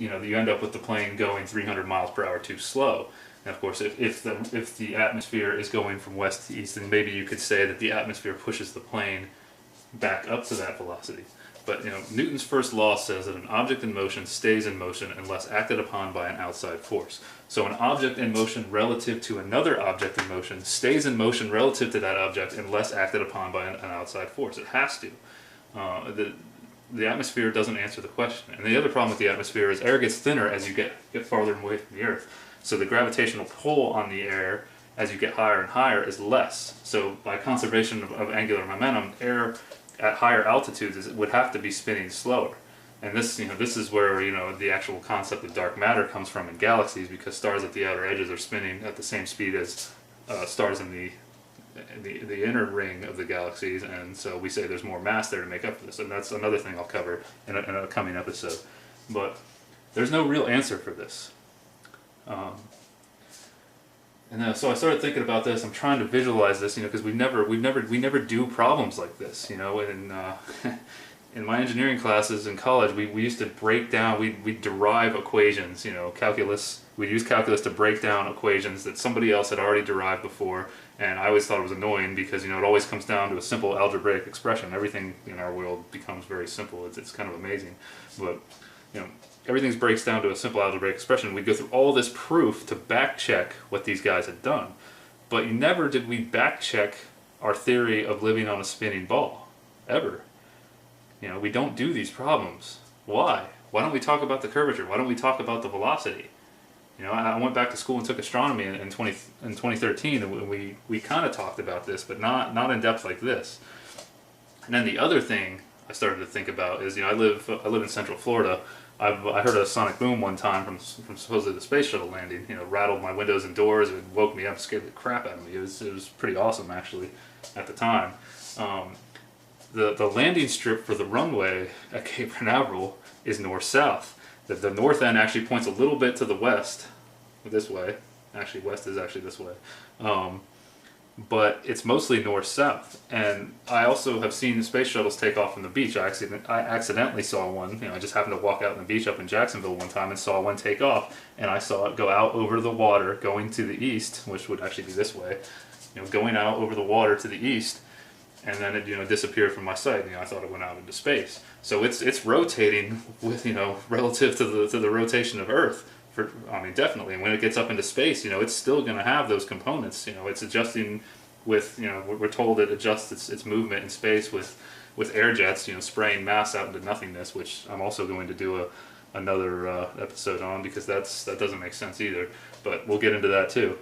you know, you end up with the plane going 300 miles per hour too slow. And of course, if the atmosphere is going from west to east, then maybe you could say that the atmosphere pushes the plane back up to that velocity. But you know, Newton's first law says that an object in motion stays in motion unless acted upon by an outside force. So an object in motion relative to another object in motion stays in motion relative to that object unless acted upon by an outside force. It has to. The atmosphere doesn't answer the question. And the other problem with the atmosphere is air gets thinner as you get farther away from the Earth. So the gravitational pull on the air as you get higher and higher is less. So by conservation of angular momentum, air at higher altitudes would have to be spinning slower. And this, you know, this is where, you know, the actual concept of dark matter comes from in galaxies, because stars at the outer edges are spinning at the same speed as stars in the inner ring of the galaxies, and so we say there's more mass there to make up for this, and that's another thing I'll cover in a coming episode. But there's no real answer for this. So I started thinking about this. I'm trying to visualize this, you know, because we never do problems like this, you know. And in my engineering classes in college, we used to break down, we derive equations, you know, calculus. We'd use calculus to break down equations that somebody else had already derived before, and I always thought it was annoying because, you know, it always comes down to a simple algebraic expression. Everything in our world becomes very simple. It's kind of amazing, but you know, everything breaks down to a simple algebraic expression. We go through all this proof to back check what these guys had done, but never did we back check our theory of living on a spinning ball, ever. You know, we don't do these problems. Why? Why don't we talk about the curvature? Why don't we talk about the velocity? You know, I went back to school and took astronomy in 2013, and we kind of talked about this, but not in depth like this. And then the other thing I started to think about is, you know, I live in Central Florida. I heard a sonic boom one time from supposedly the space shuttle landing. You know, rattled my windows and doors. It woke me up, scared the crap out of me. It was pretty awesome actually at the time. The landing strip for the runway at Cape Canaveral is north-south. The north end actually points a little bit to the west, this way. Actually, west is actually this way. But it's mostly north-south. And I also have seen space shuttles take off from the beach. I accidentally saw one. You know, I just happened to walk out on the beach up in Jacksonville one time and saw one take off, and I saw it go out over the water, going to the east, which would actually be this way. You know, going out over the water to the east, and then it, you know, disappeared from my sight. You know, I thought it went out into space. So it's rotating with, you know, relative to the rotation of Earth. I mean, definitely. And when it gets up into space, you know, it's still going to have those components. You know, it's adjusting with, you know, we're told it adjusts its movement in space with air jets, you know, spraying mass out into nothingness, which I'm also going to do another episode on, because that doesn't make sense either. But we'll get into that too.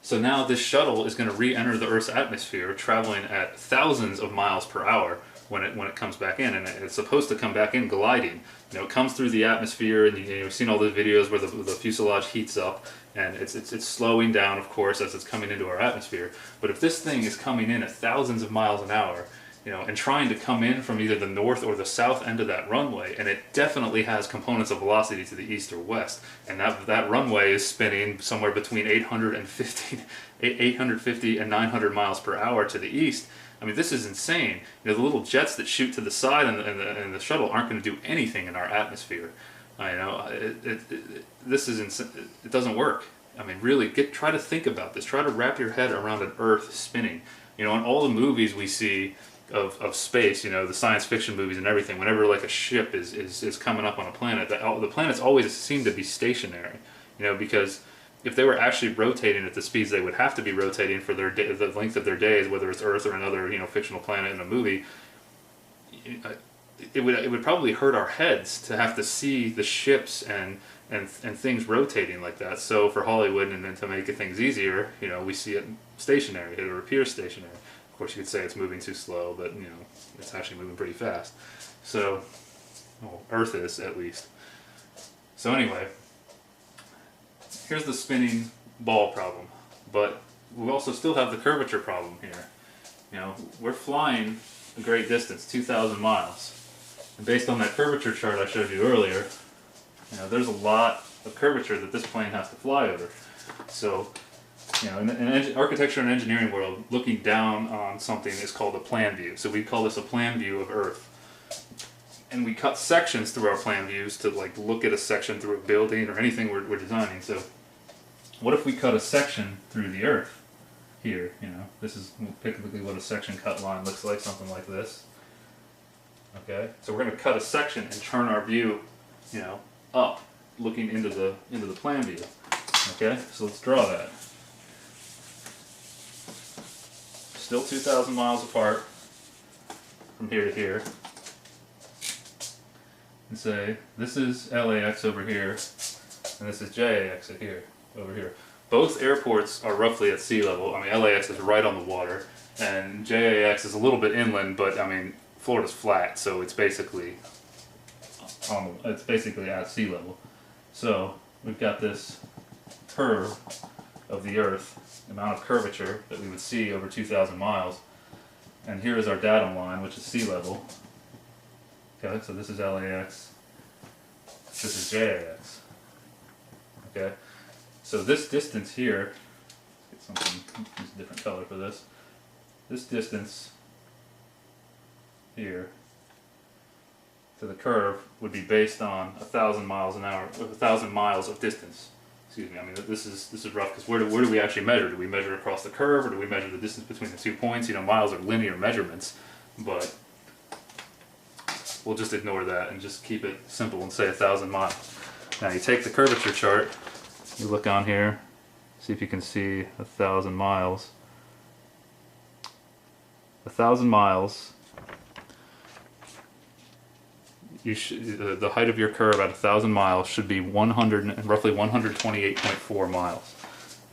So now this shuttle is going to re-enter the Earth's atmosphere, traveling at thousands of miles per hour when it comes back in, and it's supposed to come back in gliding. You know, it comes through the atmosphere, and you've seen all those videos where the fuselage heats up, and it's slowing down, of course, as it's coming into our atmosphere. But if this thing is coming in at thousands of miles an hour, you know, and trying to come in from either the north or the south end of that runway, and it definitely has components of velocity to the east or west, and that runway is spinning somewhere between 850 and 900 miles per hour to the east. I mean, this is insane. You know, the little jets that shoot to the side and the shuttle aren't going to do anything in our atmosphere. You know, this is insane. It doesn't work. I mean, really, try to think about this. Try to wrap your head around an Earth spinning. You know, in all the movies we see of space, you know, the science fiction movies and everything, whenever like a ship is coming up on a planet, the planets always seem to be stationary. You know, because if they were actually rotating at the speeds they would have to be rotating for the length of their days, whether it's Earth or another, you know, fictional planet in a movie, it would probably hurt our heads to have to see the ships and things rotating like that. So for Hollywood, and then to make things easier, you know, we see it stationary. It appears stationary. Of course, you could say it's moving too slow, but you know, it's actually moving pretty fast. So, well, Earth is at least. So anyway. Here's the spinning ball problem, but we also still have the curvature problem here. You know, we're flying a great distance, 2,000 miles. And based on that curvature chart I showed you earlier, you know, there's a lot of curvature that this plane has to fly over. So, you know, in architecture and engineering world, looking down on something is called a plan view. So we call this a plan view of Earth. and we cut sections through our plan views to like look at a section through a building or anything we're designing. So what if we cut a section through the earth here? You know, this is typically what a section cut line looks like, something like this. Okay, so we're going to cut a section and turn our view, you know, up, looking into the plan view. Okay, so let's draw that. Still 2,000 miles apart from here to here. And say this is LAX over here, and this is JAX over here. Both airports are roughly at sea level. I mean, LAX is right on the water, and JAX is a little bit inland, but I mean, Florida's flat, so it's basically at sea level. So we've got this curve of the Earth, the amount of curvature that we would see over 2,000 miles, and here is our datum line, which is sea level. Okay, so this is LAX, this is JAX. Okay, so this distance here, let's get something, use a different color for this. This distance here to the curve would be based on 1,000 miles an hour, 1,000 miles of distance. Excuse me. I mean, this is rough because where do we actually measure? Do we measure across the curve, or do we measure the distance between the 2 points? You know, miles are linear measurements, but we'll just ignore that and just keep it simple and say 1,000 miles. Now you take the curvature chart, you look on here, see if you can see 1,000 miles. 1,000 miles. The height of your curve at 1,000 miles should be roughly 128.4 miles.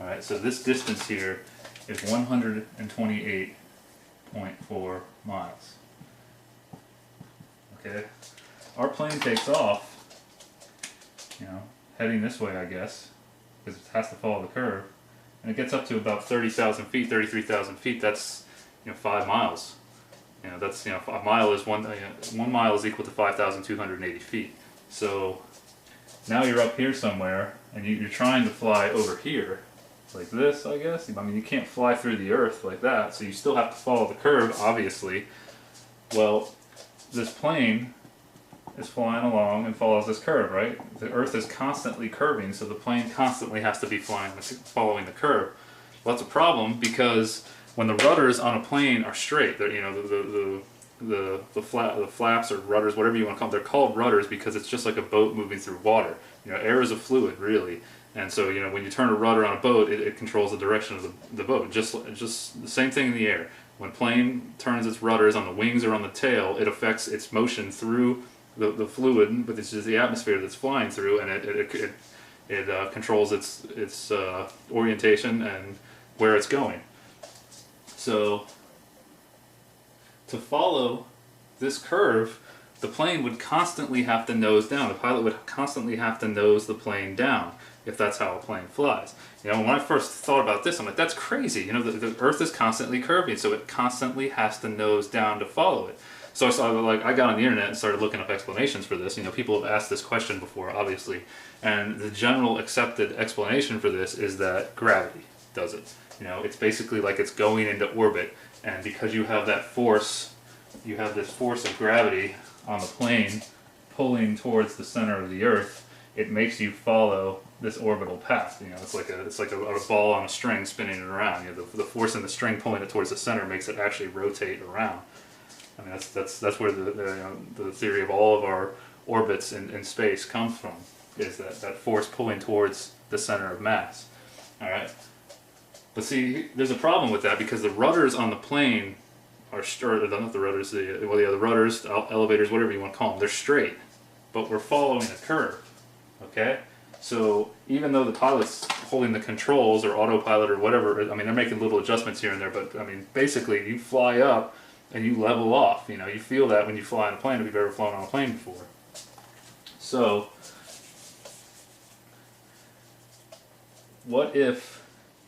All right, so this distance here is 128.4 miles. Okay, our plane takes off, you know, heading this way, I guess, because it has to follow the curve, and it gets up to about 30,000 feet, 33,000 feet. That's, you know, 5 miles. You know, that's, you know, a mile is 1 mile is equal to 5,280 feet. So now you're up here somewhere, and you're trying to fly over here, like this, I guess. I mean, you can't fly through the Earth like that, so you still have to follow the curve, obviously. Well, this plane is flying along and follows this curve, right? The Earth is constantly curving, so the plane constantly has to be following the curve. Well, that's a problem because when the rudders on a plane are straight, you know, the flaps or rudders, whatever you want to call them, they're called rudders because it's just like a boat moving through water. You know, air is a fluid, really, and so, you know, when you turn a rudder on a boat, it controls the direction of the boat. Just the same thing in the air. When plane turns its rudders on the wings or on the tail, it affects its motion through the fluid, but it's just the atmosphere that's flying through, and it controls its orientation and where it's going. So to follow this curve, the plane would constantly have to nose down. The pilot would constantly have to nose the plane down if that's how a plane flies. You know, when I first thought about this, I'm like, that's crazy. You know, the Earth is constantly curving, so it constantly has to nose down to follow it. So I got on the internet and started looking up explanations for this. You know, people have asked this question before, obviously, and the general accepted explanation for this is that gravity does it. You know, it's basically like it's going into orbit, and because you have that force, you have this force of gravity on the plane pulling towards the center of the Earth, it makes you follow this orbital path. You know, it's like a ball on a string spinning it around. You know, the force in the string pulling it towards the center makes it actually rotate around. I mean, that's where the theory of all of our orbits in space comes from, is that force pulling towards the center of mass. All right. But see, there's a problem with that because the rudders on the plane are straight. Not the rudders, the rudders, the elevators, whatever you want to call them. They're straight, but we're following a curve. Okay, so even though the pilot's holding the controls or autopilot or whatever, I mean, they're making little adjustments here and there. But I mean, basically, you fly up and you level off. You know, you feel that when you fly in a plane if you've ever flown on a plane before. So, what if?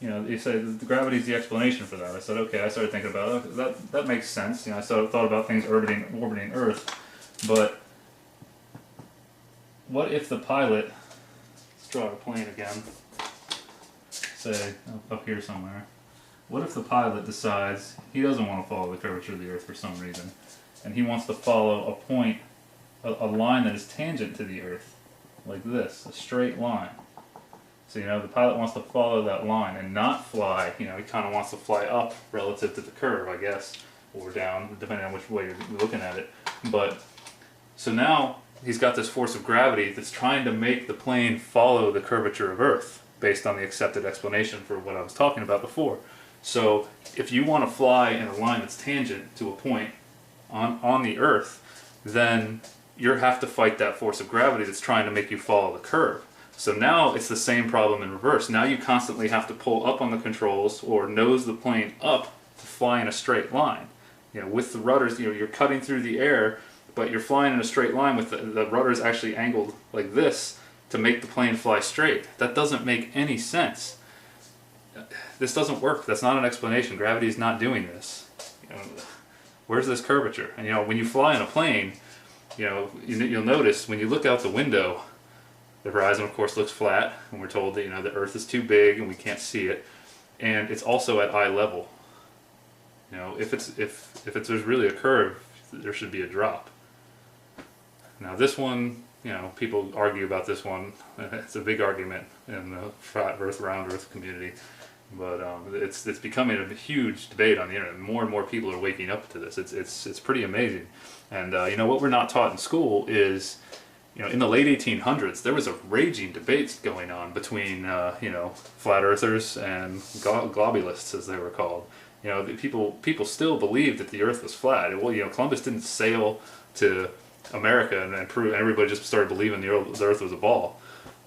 You know, you say the gravity is the explanation for that. I said, okay. I started thinking about it. That makes sense. You know, I thought about things orbiting Earth, but what if the pilot? Let's draw a plane again. Say up here somewhere. What if the pilot decides he doesn't want to follow the curvature of the Earth for some reason, and he wants to follow a point a line that is tangent to the Earth, like this, a straight line. So, the pilot wants to follow that line and not fly, he kind of wants to fly up relative to the curve, I guess, or down, depending on which way you're looking at it. But, so now he's got this force of gravity that's trying to make the plane follow the curvature of Earth, based on the accepted explanation for what I was talking about before. So, if you want to fly in a line that's tangent to a point on the Earth, then you have to fight that force of gravity that's trying to make you follow the curve. So now it's the same problem in reverse. Now you constantly have to pull up on the controls or nose the plane up to fly in a straight line. With the rudders, you're cutting through the air, but you're flying in a straight line with the rudders actually angled like this to make the plane fly straight. That doesn't make any sense. This doesn't work. That's not an explanation. Gravity is not doing this. Where's this curvature? And when you fly in a plane, you'll notice when you look out the window, the horizon, of course, looks flat, and we're told that the Earth is too big and we can't see it, and it's also at eye level. If there's really a curve, there should be a drop. Now this one, people argue about this one. It's a big argument in the flat Earth, round Earth community, but it's becoming a huge debate on the internet. More and more people are waking up to this. It's pretty amazing, and what we're not taught in school is. In the late 1800s, there was a raging debate going on between, flat earthers and globulists, as they were called. People still believed that the Earth was flat. Well, Columbus didn't sail to America and prove, and everybody just started believing the Earth was a ball.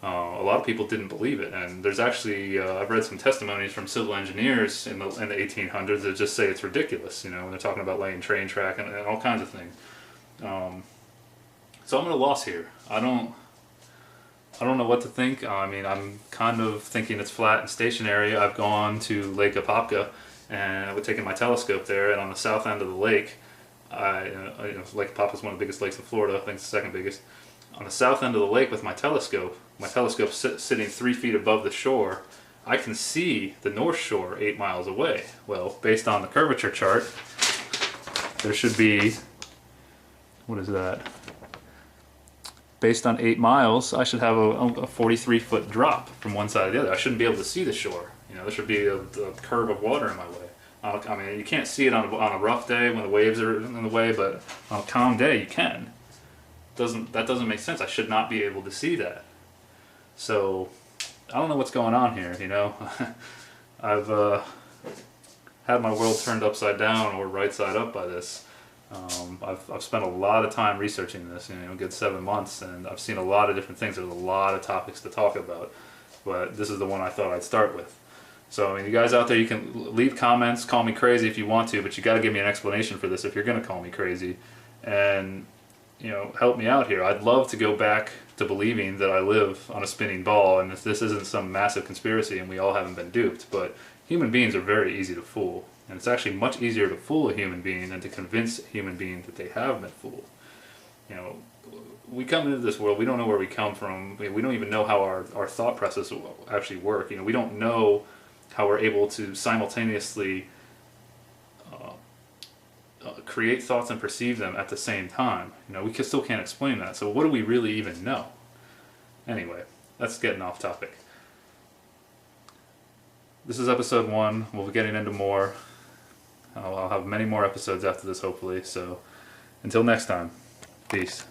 A lot of people didn't believe it, and there's actually I've read some testimonies from civil engineers in the 1800s that just say it's ridiculous. When they're talking about laying train track and all kinds of things. So I'm at a loss here. I don't know what to think. I'm kind of thinking it's flat and stationary. I've gone to Lake Apopka and I've taken my telescope there, and on the south end of the lake, Lake Apopka is one of the biggest lakes in Florida. I think it's the second biggest. On the south end of the lake with my telescope sitting 3 feet above the shore, I can see the North Shore 8 miles away. Well, based on the curvature chart, there should be, what is that? Based on 8 miles, I should have a 43-foot drop from one side to the other. I shouldn't be able to see the shore. There should be a curve of water in my way. You can't see it on a rough day when the waves are in the way, but on a calm day, you can. That doesn't make sense. I should not be able to see that. So, I don't know what's going on here, I've had my world turned upside down or right side up by this. I've spent a lot of time researching this, a good 7 months, and I've seen a lot of different things. There's a lot of topics to talk about, but this is the one I thought I'd start with. So, you guys out there, you can leave comments, call me crazy if you want to, but you got to give me an explanation for this if you're going to call me crazy, and help me out here. I'd love to go back to believing that I live on a spinning ball, and this isn't some massive conspiracy, and we all haven't been duped. But human beings are very easy to fool. And it's actually much easier to fool a human being than to convince a human being that they have been fooled. We come into this world, we don't know where we come from, we don't even know how our thought process actually work. We don't know how we're able to simultaneously create thoughts and perceive them at the same time. We still can't explain that. So what do we really even know? Anyway, that's getting off topic. This is episode 1. We'll be getting into more. I'll have many more episodes after this, hopefully. So until next time, peace.